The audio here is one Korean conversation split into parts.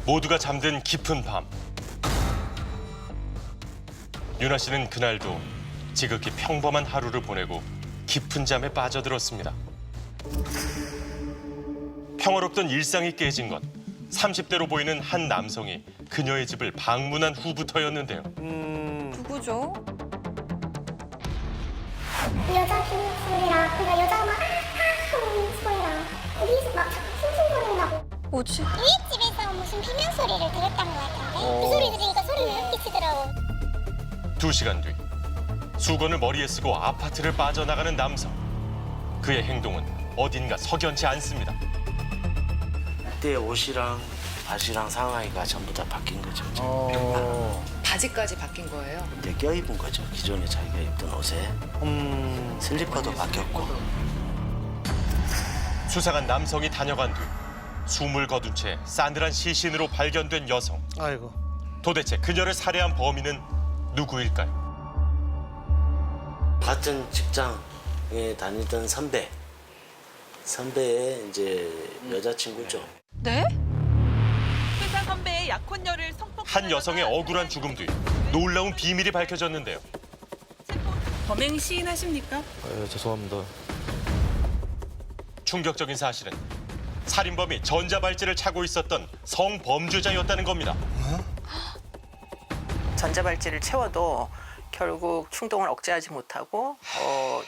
모두가 잠든 깊은 밤. 윤아 씨는 그날도 지극히 평범한 하루를 보내고 깊은 잠에 빠져들었습니다. 평화롭던 일상이 깨진 건 30대로 보이는 한 남성이 그녀의 집을 방문한 후부터였는데요. 누구죠? 여자 비명 소리랑 그러니까 여자가 막 하는 소리랑 거기서 막 쿵쿵거린다고. 뭐지? 우리 집에서 무슨 비명 소리를 들었던 것 같은데 그 소리 들으니까 소리를 이렇게 치더라고. 2시간 뒤 수건을 머리에 쓰고 아파트를 빠져나가는 남성. 그의 행동은 어딘가 석연치 않습니다. 그때 옷이랑 바지랑 상하이가 전부 다 바뀐 거죠. 바지까지 바뀐 거예요? 이제 껴입은 거죠. 기존에 자기가 입던 옷에 슬리퍼도 바뀌었고. 수상한 남성이 다녀간 뒤 숨을 거둔 채 싸늘한 시신으로 발견된 여성. 아이고. 도대체 그녀를 살해한 범인은 누구일까요? 같은 직장에 다니던 선배의 이제 여자친구죠. 네? 회사 선배의 약혼녀를 성폭. 한 여성의 억울한 죽음 뒤 놀라운 비밀이 밝혀졌는데요. 범행 시인하십니까? 죄송합니다. 충격적인 사실은 살인범이 전자발찌를 차고 있었던 성범죄자였다는 겁니다. 전자발찌를 채워도 결국 충동을 억제하지 못하고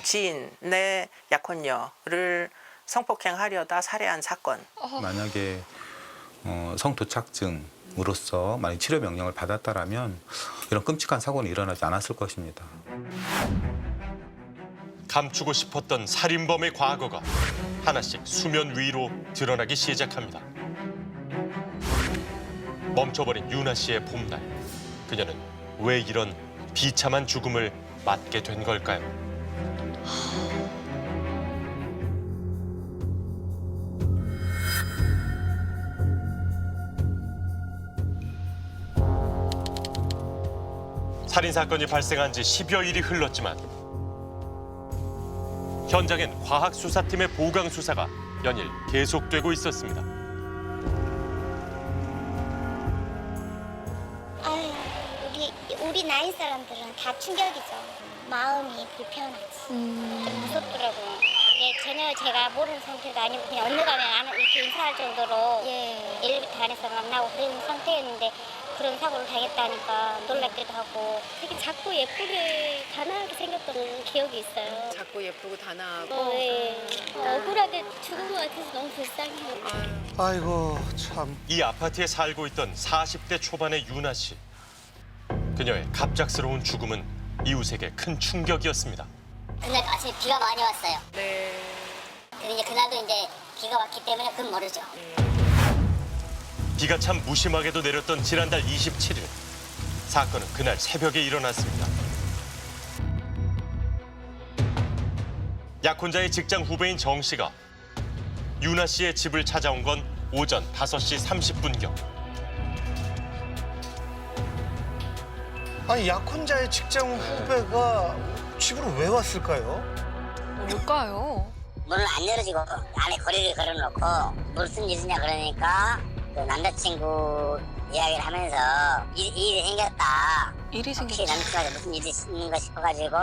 지인 내 약혼녀를 성폭행하려다 살해한 사건. 만약에 성도착증으로서 만약 치료 명령을 받았다라면 이런 끔찍한 사고는 일어나지 않았을 것입니다. 감추고 싶었던 살인범의 과거가 하나씩 수면 위로 드러나기 시작합니다. 멈춰버린 윤아 씨의 봄날. 그녀는 왜 이런 비참한 죽음을 맞게 된 걸까요? 살인 사건이 발생한 지 10여일이 흘렀지만 현장엔 과학수사팀의 보강 수사가 연일 계속되고 있었습니다. 아유, 우리 나이 사람들은 다 충격이죠. 마음이 불편하지. 좀 무섭더라고요. 이게 전혀 제가 모르는 상태도 아니고 그냥 어느 가면 안 이렇게 인사할 정도로 엘리베이터 안에서 만나고 그런 상태였는데 그런 사고를 당했다니까 놀랍기도 하고 되게 작고 예쁘게 단아하게 생겼던 기억이 있어요. 작고 예쁘고 단아하고. 억울하게 죽은 것 같아서 너무 불쌍해요. 아이고 참. 이 아파트에 살고 있던 40대 초반의 윤아 씨. 그녀의 갑작스러운 죽음은 이웃에게 큰 충격이었습니다. 그날 아침에 비가 많이 왔어요. 네. 근데 이제 그날도 이제 비가 왔기 때문에 그건 모르죠. 비가 참 무심하게도 내렸던 지난달 27일. 사건은 그날 새벽에 일어났습니다. 약혼자의 직장 후배인 정 씨가 윤아 씨의 집을 찾아온 건 오전 5시 30분경. 아니 약혼자의 직장 후배가 집으로 왜 왔을까요? 뭘까요? 문을 안 열어주고 안에 거리를 걸어놓고 무슨 일이냐 그러니까 그 남자친구 이야기를 하면서 일이 생겼다. 일이 혹시 생겼죠. 남자친구한테 무슨 일이 있는가 싶어가지고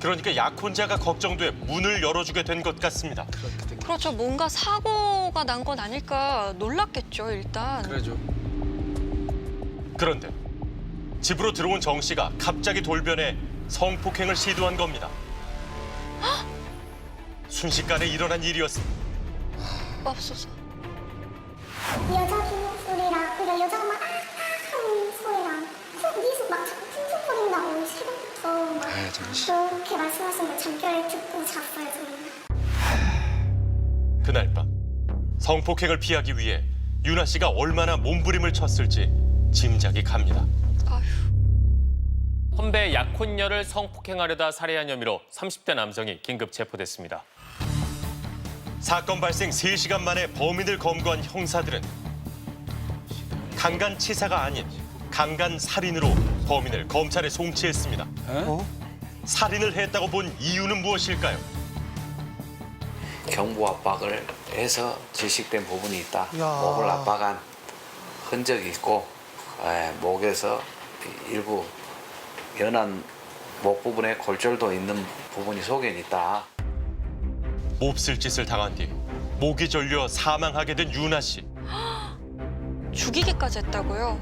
그러니까 약혼자가 걱정돼 문을 열어주게 된 것 같습니다. 그렇죠. 뭔가 사고가 난 건 아닐까 놀랐겠죠, 일단. 그런데 집으로 들어온 정 씨가 갑자기 돌변해 성폭행을 시도한 겁니다. 순식간에 일어난 일이었습니다. 맙소사. 여자 비명 소리랑 그러니까 여자가 막 하는 소리랑 거기서 막 쿵쿵거린다고 새벽부터 막 그렇게 말씀하시는 걸 잠결에 듣고 잤어요 저는. 그날 밤 성폭행을 피하기 위해 윤아 씨가 얼마나 몸부림을 쳤을지 짐작이 갑니다. 아휴. 선배 약혼녀를 성폭행하려다 살해한 혐의로 30대 남성이 긴급 체포됐습니다. 사건 발생 3시간 만에 범인을 검거한 형사들은 강간치사가 아닌 강간살인으로 범인을 검찰에 송치했습니다. 살인을 했다고 본 이유는 무엇일까요? 경부 압박을 해서 질식된 부분이 있다. 야. 목을 압박한 흔적이 있고 목에서 일부 연한 목 부분에 골절도 있는 부분이 속에 있다. 몹쓸 짓을 당한 뒤 목이 졸려 사망하게 된 윤아 씨. 죽이기까지 했다고요?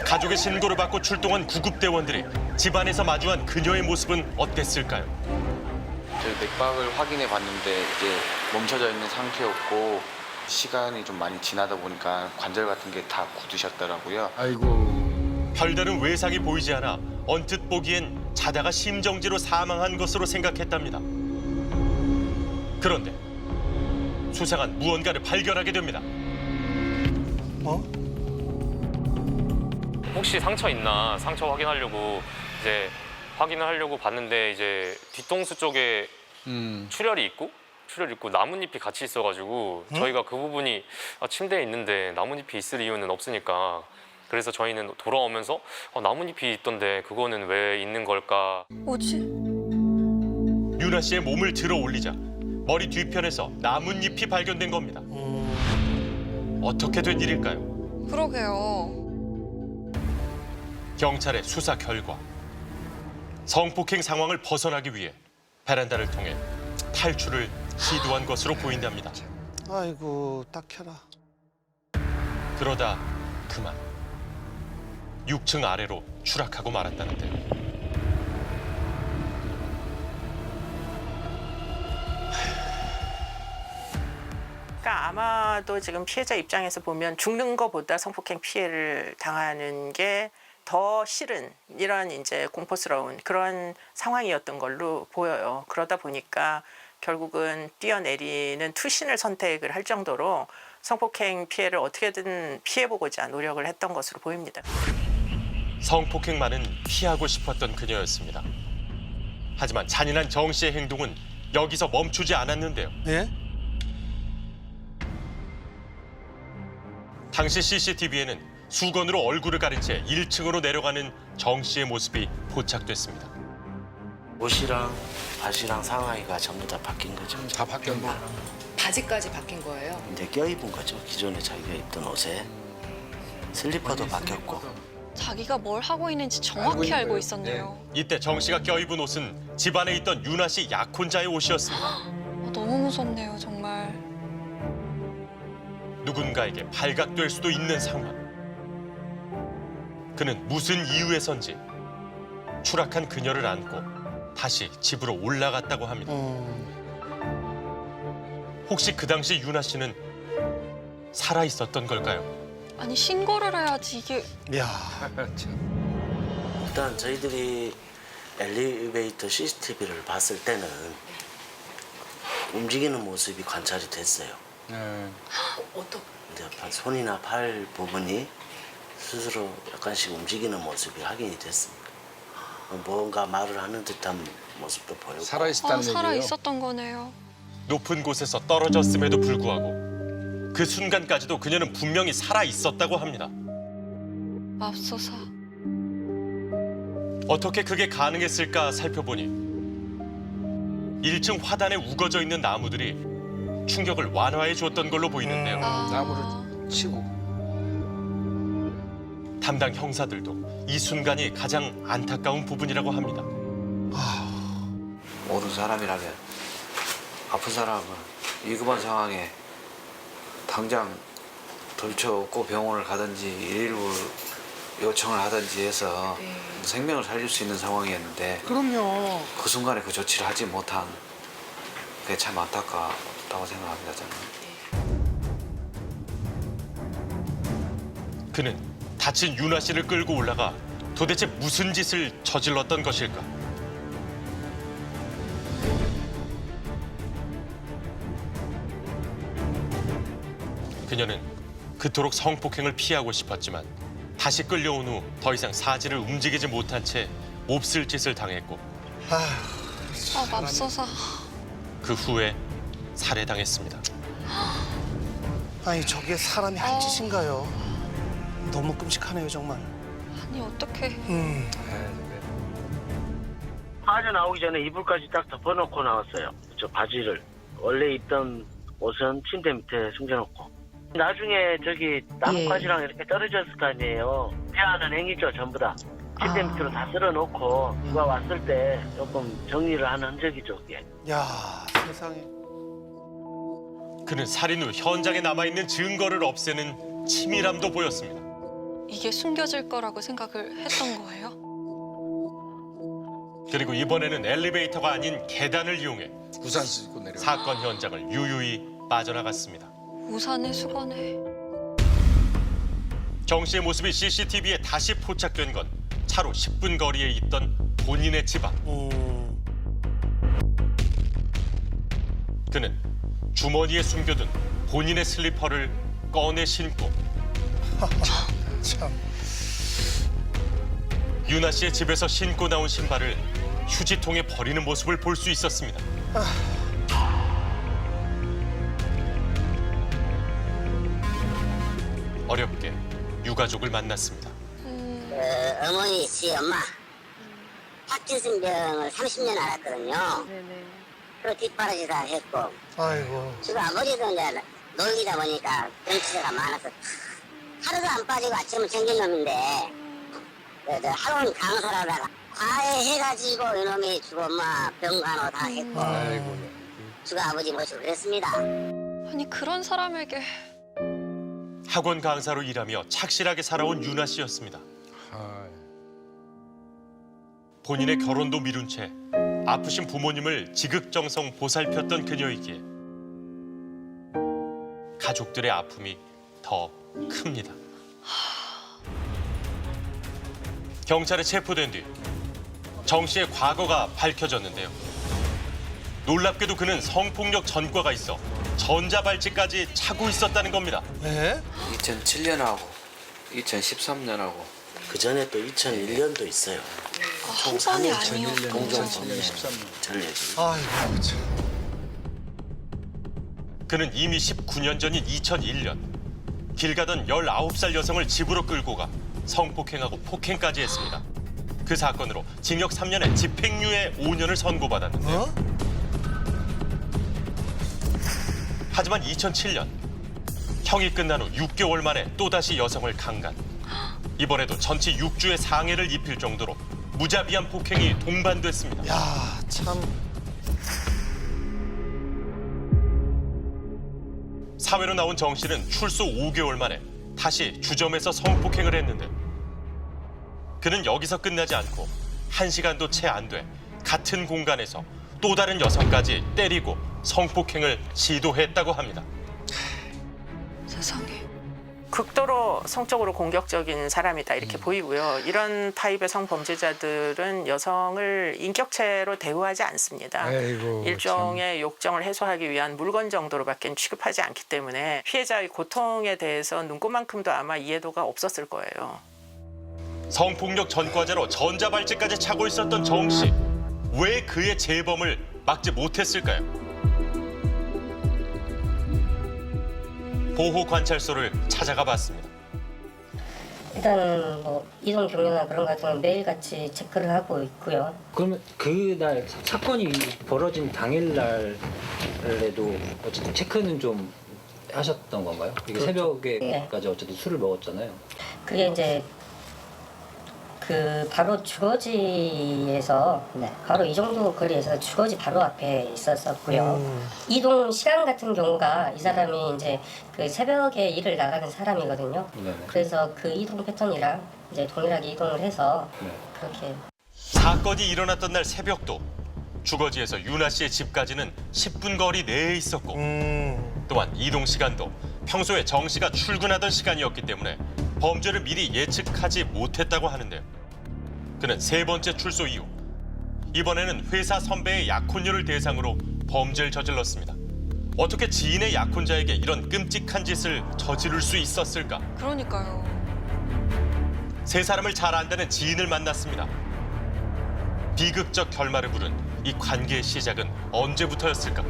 가족의 신고를 받고 출동한 구급대원들이 집안에서 마주한 그녀의 모습은 어땠을까요? 저희 맥박을 확인해 봤는데 이제 멈춰져 있는 상태였고 시간이 좀 많이 지나다 보니까 관절 같은 게 다 굳으셨더라고요. 별다른 외상이 보이지 않아 언뜻 보기엔 자다가 심정지로 사망한 것으로 생각했답니다. 그런데 수상한 무언가를 발견하게 됩니다. 혹시 상처 있나 상처 확인하려고 이제 확인을 하려고 봤는데 이제 뒤통수 쪽에 출혈이 있고 나뭇잎이 같이 있어가지고 저희가 그 부분이 침대에 있는데 나뭇잎이 있을 이유는 없으니까 그래서 저희는 돌아오면서 나뭇잎이 있던데 그거는 왜 있는 걸까? 뭐지? 윤아 씨의 몸을 들어 올리자 머리 뒤편에서 나뭇잎이 발견된 겁니다. 어떻게 된 일일까요? 그러게요. 경찰의 수사 결과 성폭행 상황을 벗어나기 위해 베란다를 통해 탈출을 시도한 것으로 보인답니다. 아이고 딱해라. 그러다 그만 6층 아래로 추락하고 말았다는데요. 그러니까 아마도 지금 피해자 입장에서 보면 죽는 것보다 성폭행 피해를 당하는 게 더 싫은 이런 이제 공포스러운 그런 상황이었던 걸로 보여요. 그러다 보니까 결국은 뛰어내리는 투신을 선택을 할 정도로 성폭행 피해를 어떻게든 피해보고자 노력을 했던 것으로 보입니다. 성폭행만은 피하고 싶었던 그녀였습니다. 하지만 잔인한 정 씨의 행동은 여기서 멈추지 않았는데요. 예? 당시 CCTV에는 수건으로 얼굴을 가린 채 1층으로 내려가는 정 씨의 모습이 포착됐습니다. 옷이랑 바지랑 상하이가 전부 다 바뀐 거죠. 다 바뀌었네. 바지까지 바뀐 거예요? 이제 껴입은 거죠. 기존에 자기가 입던 옷에 슬리퍼도 바뀌었고. 자기가 뭘 하고 있는지 정확히 알고 있었네요. 이때 정 씨가 껴입은 옷은 집안에 있던 윤아 씨 약혼자의 옷이었습니다. 너무 무섭네요, 정말. 누군가에게 발각될 수도 있는 상황. 그는 무슨 이유에선지 추락한 그녀를 안고 다시 집으로 올라갔다고 합니다. 혹시 그 당시 윤아 씨는 살아 있었던 걸까요? 아니 신고를 해야지 이게. 야, 일단 저희들이 엘리베이터 CCTV를 봤을 때는 움직이는 모습이 관찰이 됐어요. 어떤? 이제 손이나 팔 부분이 스스로 약간씩 움직이는 모습이 확인이 됐습니다. 뭔가 말을 하는 듯한 모습도 보였고. 살아 있었던 거네요. 높은 곳에서 떨어졌음에도 불구하고 그 순간까지도 그녀는 분명히 살아 있었다고 합니다. 맙소사. 어떻게 그게 가능했을까 살펴보니 1층 화단에 우거져 있는 나무들이 충격을 완화해 주었던 걸로 보이는데요. 나무를 치고. 담당 형사들도 이 순간이 가장 안타까운 부분이라고 합니다. 모든 사람이라면 아픈 사람은 위급한 상황에 당장 들쳐업고 병원을 가든지 119를 요청을 하든지 해서 생명을 살릴 수 있는 상황이었는데 그럼요. 그 순간에 그 조치를 하지 못한 게 참 안타깝다고 생각합니다, 저는. 그는 다친 윤아 씨를 끌고 올라가 도대체 무슨 짓을 저질렀던 것일까? 그녀는 그토록 성폭행을 피하고 싶었지만 다시 끌려온 후 더 이상 사지를 움직이지 못한 채 몹쓸 짓을 당했고 맙소사. 그 후에 살해당했습니다. 아니 저게 사람이 할 짓인가요? 너무 끔찍하네요 정말. 아니 어떡해. 빠져나오기 전에 이불까지 딱 덮어놓고 나왔어요. 저 바지를. 원래 입던 옷은 침대 밑에 숨겨놓고. 나중에 저기 나뭇가지랑 이렇게 떨어졌을 거 아니에요. 피하는 행위죠, 전부 다. 침대 밑으로 다 쓸어놓고 누가 왔을 때 조금 정리를 하는 흔적이죠, 그게. 야, 세상에. 그는 살인 후 현장에 남아있는 증거를 없애는 치밀함도 보였습니다. 이게 숨겨질 거라고 생각을 했던 거예요? 그리고 이번에는 엘리베이터가 아닌 계단을 이용해 우산 쓰고 내려. 사건 현장을 유유히 빠져나갔습니다. 우산에 수건에. 정 씨의 모습이 CCTV에 다시 포착된 건 차로 10분 거리에 있던 본인의 집 앞. 그는 주머니에 숨겨둔 본인의 슬리퍼를 꺼내 신고 참. 유나 씨의 집에서 신고 나온 신발을 휴지통에 버리는 모습을 볼 수 있었습니다. 어렵게 유가족을 만났습니다. 어머니 씨 엄마 파킨슨 병을 30년 앓았거든요. 그리고 뒷바라지 다 했고 아이고. 지금 아버지도 이제 놀리다 보니까 병치자가 많아서 하루도 안 빠지고 아침을 챙긴 놈인데 학원 강사라다가 과외해가지고 이놈이 주고 엄마 병간호 다 했고 주가 아버지 모시고 그랬습니다. 아니 그런 사람에게 학원 강사로 일하며 착실하게 살아온 유나 씨였습니다. 본인의 결혼도 미룬 채 아프신 부모님을 지극정성 보살폈던 그녀이기에 가족들의 아픔이 더 큽니다. 경찰에 체포된 뒤 정 씨의 과거가 밝혀졌는데요. 놀랍게도 그는 성폭력 전과가 있어 전자발찌까지 차고 있었다는 겁니다. 네? 2007년하고 2013년하고 그 전에 또 2001년도 있어요. 총 한 번이 4년 아니었고. 동종범죄 전례. 아이고 참. 그는 이미 19년 전인 2001년 길 가던 19살 여성을 집으로 끌고 가 성폭행하고 폭행까지 했습니다. 그 사건으로 징역 3년에 집행유예 5년을 선고받았는데요. 하지만 2007년 형이 끝난 후 6개월 만에 또다시 여성을 강간. 이번에도 전치 6주의 상해를 입힐 정도로 무자비한 폭행이 동반됐습니다. 야, 참. 사회로 나온 정 씨는 출소 5개월 만에 다시 주점에서 성폭행을 했는데 그는 여기서 끝나지 않고 1시간도 채 안 돼 같은 공간에서 또 다른 여성까지 때리고 성폭행을 시도했다고 합니다. 세상에. 극도로 성적으로 공격적인 사람이다 이렇게 보이고요. 이런 타입의 성범죄자들은 여성을 인격체로 대우하지 않습니다. 아이고, 일종의 욕정을 해소하기 위한 물건 정도로밖에 취급하지 않기 때문에 피해자의 고통에 대해서 눈꼽만큼도 아마 이해도가 없었을 거예요. 성폭력 전과자로 전자발찌까지 차고 있었던 정 씨. 왜 그의 재범을 막지 못했을까요? 보호관찰소를 찾아가 봤습니다. 일단 뭐 이동 경로나 그런 같은 건 매일같이 체크를 하고 있고요. 그러면 그날 사건이 벌어진 당일날에도 어쨌든 체크는 좀 하셨던 건가요? 이게 새벽에까지 어쨌든 술을 먹었잖아요. 그게 이제 그 바로 주거지에서 바로 이 정도 거리에서 주거지 바로 앞에 있었었고요. 이동 시간 같은 경우가 이 사람이 이제 그 새벽에 일을 나가는 사람이거든요. 그래서 그 이동 패턴이랑 이제 동일하게 이동을 해서 그렇게. 사건이 일어났던 날 새벽도 주거지에서 유나 씨의 집까지는 10분 거리 내에 있었고 또한 이동 시간도 평소에 정 씨가 출근하던 시간이었기 때문에 범죄를 미리 예측하지 못했다고 하는데요. 그는 세 번째 출소 이후 이번에는 회사 선배의 약혼녀를 대상으로 범죄를 저질렀습니다. 어떻게 지인의 약혼자에게 이런 끔찍한 짓을 저지를 수 있었을까? 그러니까요. 세 사람을 잘 안다는 지인을 만났습니다. 비극적 결말을 부른 이 관계의 시작은 언제부터였을까?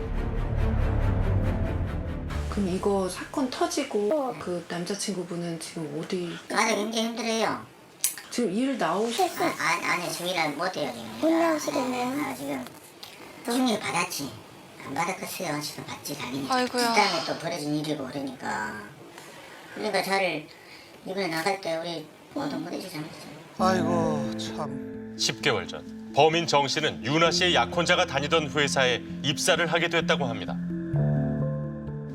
그럼 이거 사건 터지고 그 남자친구분은 지금 어디? 가장 굉장히 힘들어요. 지금 일 나오셨어? 아니 중이라 못해요 지금. 못 나오시겠네요. 지금 중이 받았지. 안 받았겠어요. 지금 받지 당연히. 아이고야. 그다음에 또 벌어진 일이고 그러니까 그러니까 저를 이번에 나갈 때 우리 모든 분들이 잘못했어요. 아이고 참. 10개월 전 범인 정 씨는 유나 씨의 약혼자가 다니던 회사에 입사를 하게 됐다고 합니다.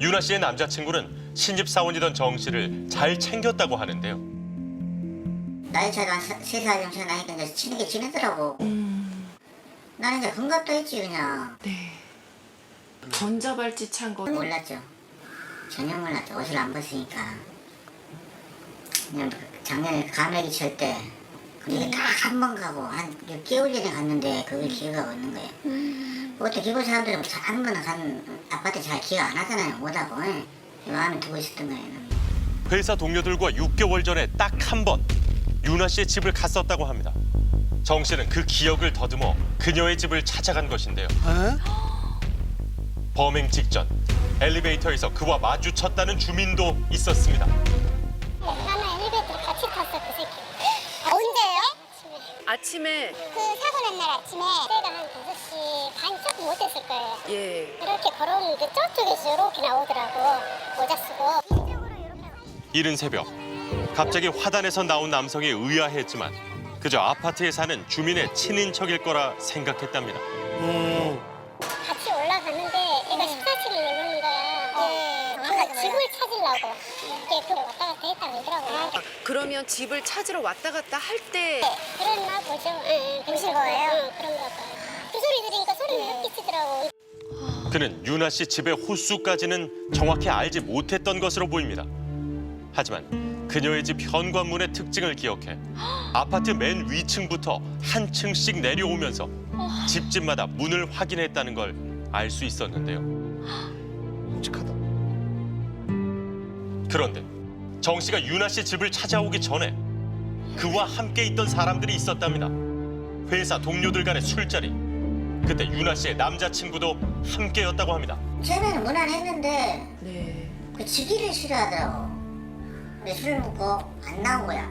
유나 씨의 남자친구는 신입사원이던 정 씨를 잘 챙겼다고 하는데요. 나이 차도 한 3살 정도 나니까 이제 친하게 지내더라고. 나는 이제 금갑도 했지 그냥. 네. 전자발찌 찬 거. 몰랐죠. 전혀 몰랐죠. 옷을 안 벗으니까. 그냥 작년에 감액이 칠 때 그게 딱 한 번 가고 한 6개월 전에 갔는데 그걸 기억하고 있는 거예요. 보통 기본 사람들은 한 번 간 아파트 잘 기억 안 하잖아요. 못하고. 마음에 두고 있었던 거예요. 회사 동료들과 6개월 전에 딱 한 번 유나 씨의 집을 갔었다고 합니다. 정 씨는 그 기억을 더듬어 그녀의 집을 찾아간 것인데요. 범행 직전 엘리베이터에서 그와 마주쳤다는 주민도 있었습니다. 나는 엘리베이터 같이 탔어 그 새끼. 언제요? 아침에 그 사고 난 날 아침에 때가 한 5시 반 조금 못 됐을 거예요. 예. 이렇게 걸어오는데 저쪽에서 이렇게 나오더라고. 모자 쓰고. 이른 새벽 갑자기 화단에서 나온 남성이 의아했지만 그저 아파트에 사는 주민의 친인척일 거라 생각했답니다. 같이 올라가는데 애가 14층을 내놓는 거야. 그러니까 집을 찾으려고 이렇게 왔다 갔다 했다고 하더라고요. 그러면 집을 찾으러 왔다 갔다 할 때 그랬나 보죠. 그러신 거예요? 그런가 봐요. 그 소리 들으니까 소리를 이렇게 치더라고. 그는 유나 씨 집의 호수까지는 정확히 알지 못했던 것으로 보입니다. 하지만 그녀의 집 현관문의 특징을 기억해 아파트 맨 위층부터 한 층씩 내려오면서 집집마다 문을 확인했다는 걸 알 수 있었는데요. 끔찍하다. 그런데 정 씨가 유나 씨 집을 찾아오기 전에 그와 함께 있던 사람들이 있었답니다. 회사 동료들 간의 술자리. 그때 유나 씨의 남자친구도 함께였다고 합니다. 처음에는 무난했는데 네. 그 지기를 싫어하더라고. 근데 술을 먹고 안 나온 거야.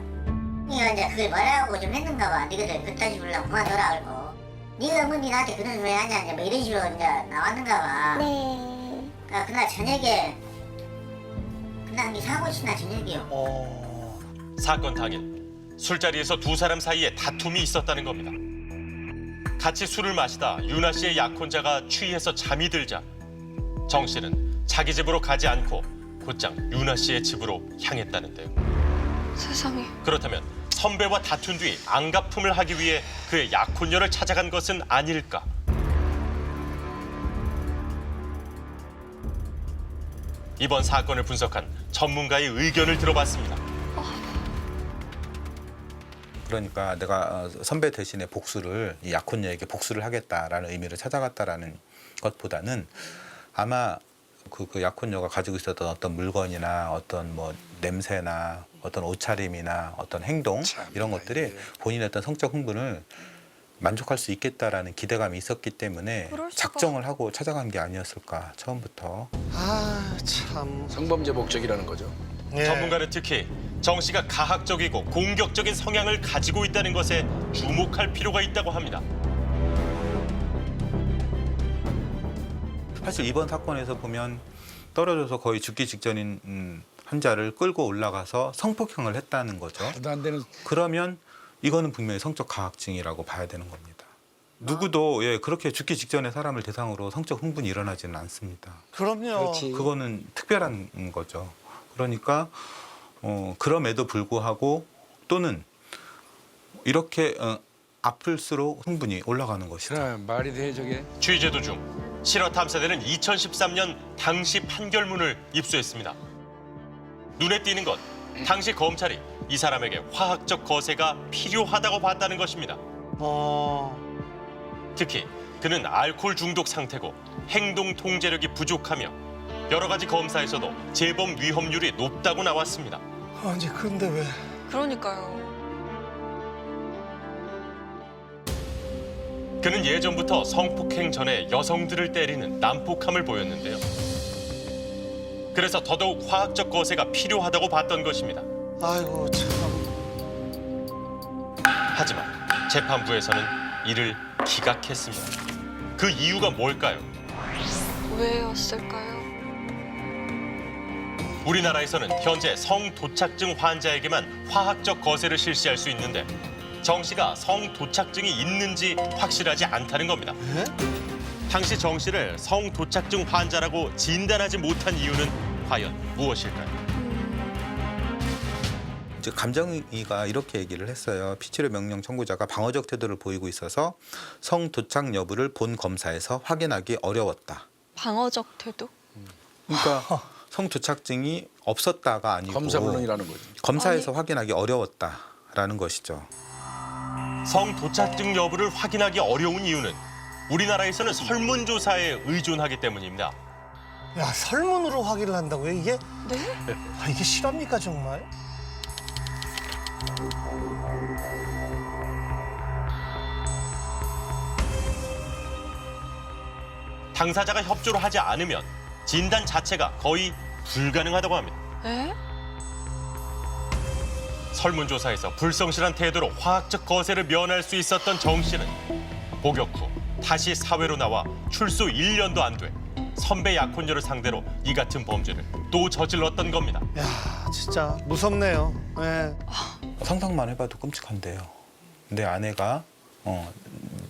네가 이제 그걸 뭐라고 좀 했는가 봐. 니가들 그따 집으려고 그만둬라 그러고. 네가 뭐 나한테 그런 소리 하냐 이제 뭐 이런 식으로 이제 나왔는가 봐. 네. 그러니까 그날 저녁에 그날 사고 신날 저녁이요. 사건 당일 술자리에서 두 사람 사이에 다툼이 있었다는 겁니다. 같이 술을 마시다 유나 씨의 약혼자가 취해서 잠이 들자 정 씨는 자기 집으로 가지 않고 곧장 유나 씨의 집으로 향했다는데요. 세상에. 그렇다면 선배와 다툰 뒤 안갚음을 하기 위해 그의 약혼녀를 찾아간 것은 아닐까? 이번 사건을 분석한 전문가의 의견을 들어봤습니다. 그러니까 내가 선배 대신에 복수를 이 약혼녀에게 복수를 하겠다라는 의미를 찾아갔다라는 것보다는 아마 그 약혼녀가 가지고 있었던 어떤 물건이나 어떤 뭐 냄새나 어떤 옷차림이나 어떤 행동 이런 것들이 본인의 어떤 성적 흥분을 만족할 수 있겠다라는 기대감이 있었기 때문에 작정을 하고 찾아간 게 아니었을까 처음부터. 아 참. 성범죄 목적이라는 거죠. 전문가는 특히 정 씨가 가학적이고 공격적인 성향을 가지고 있다는 것에 주목할 필요가 있다고 합니다. 사실 이번 사건에서 보면 떨어져서 거의 죽기 직전인 환자를 끌고 올라가서 성폭행을 했다는 거죠. 말도 안 되는. 그러면 이거는 분명히 성적 가학증이라고 봐야 되는 겁니다. 누구도 그렇게 죽기 직전에 사람을 대상으로 성적 흥분이 일어나지는 않습니다. 그럼요. 그거는 특별한 거죠. 그러니까 그럼에도 불구하고 또는 이렇게 아플수록 흥분이 올라가는 것이죠. 말이 돼 저게. 취재도 중 실화 탐사대는 2013년 당시 판결문을 입수했습니다. 눈에 띄는 건 당시 검찰이 이 사람에게 화학적 거세가 필요하다고 봤다는 것입니다. 특히 그는 알코올 중독 상태고 행동 통제력이 부족하며 여러 가지 검사에서도 재범 위험률이 높다고 나왔습니다. 아니 그런데 왜? 그러니까요. 그는 예전부터 성폭행 전에 여성들을 때리는 난폭함을 보였는데요. 그래서 더더욱 화학적 거세가 필요하다고 봤던 것입니다. 아이고 참. 하지만 재판부에서는 이를 기각했습니다. 그 이유가 뭘까요? 왜였을까요? 우리나라에서는 현재 성도착증 환자에게만 화학적 거세를 실시할 수 있는데 정 씨가 성도착증이 있는지 확실하지 않다는 겁니다. 당시 정 씨를 성도착증 환자라고 진단하지 못한 이유는 과연 무엇일까요? 이제 감정이가 이렇게 얘기를 했어요. 피치료 명령 청구자가 방어적 태도를 보이고 있어서 성도착 여부를 본 검사에서 확인하기 어려웠다. 방어적 태도? 그러니까 성도착증이 없었다가 아니고 검사불능이라는 거죠. 검사에서 확인하기 어려웠다라는 것이죠. 성도착증 여부를 확인하기 어려운 이유는 우리나라에서는 설문조사에 의존하기 때문입니다. 야, 설문으로 확인을 한다고요, 이게? 네? 아, 이게 실합니까, 정말? 당사자가 협조를 하지 않으면 진단 자체가 거의 불가능하다고 합니다. 에? 설문조사에서 불성실한 태도로 화학적 거세를 면할 수 있었던 정 씨는 복역 후 다시 사회로 나와 출소 1년도 안 돼 선배 약혼녀를 상대로 이 같은 범죄를 또 저질렀던 겁니다. 야, 진짜 무섭네요. 예. 상상만 해봐도 끔찍한데요. 내 아내가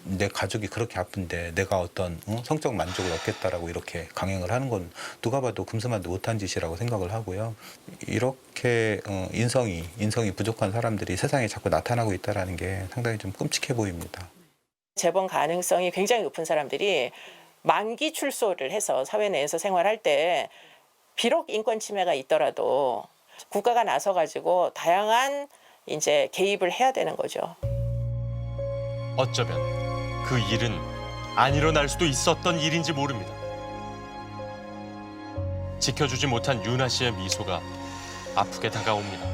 내 가족이 그렇게 아픈데 내가 어떤 성적 만족을 얻겠다라고 이렇게 강행을 하는 건 누가 봐도 금수만도 못한 짓이라고 생각을 하고요. 이렇게 인성이 부족한 사람들이 세상에 자꾸 나타나고 있다는 게 상당히 좀 끔찍해 보입니다. 재범 가능성이 굉장히 높은 사람들이 만기 출소를 해서 사회 내에서 생활할 때 비록 인권 침해가 있더라도 국가가 나서 가지고 다양한 이제 개입을 해야 되는 거죠. 어쩌면 그 일은 안 일어날 수도 있었던 일인지 모릅니다. 지켜주지 못한 유나 씨의 미소가 아프게 다가옵니다.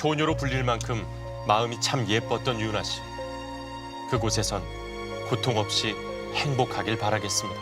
효녀로 불릴 만큼 마음이 참 예뻤던 유나 씨. 그곳에선 고통 없이 행복하길 바라겠습니다.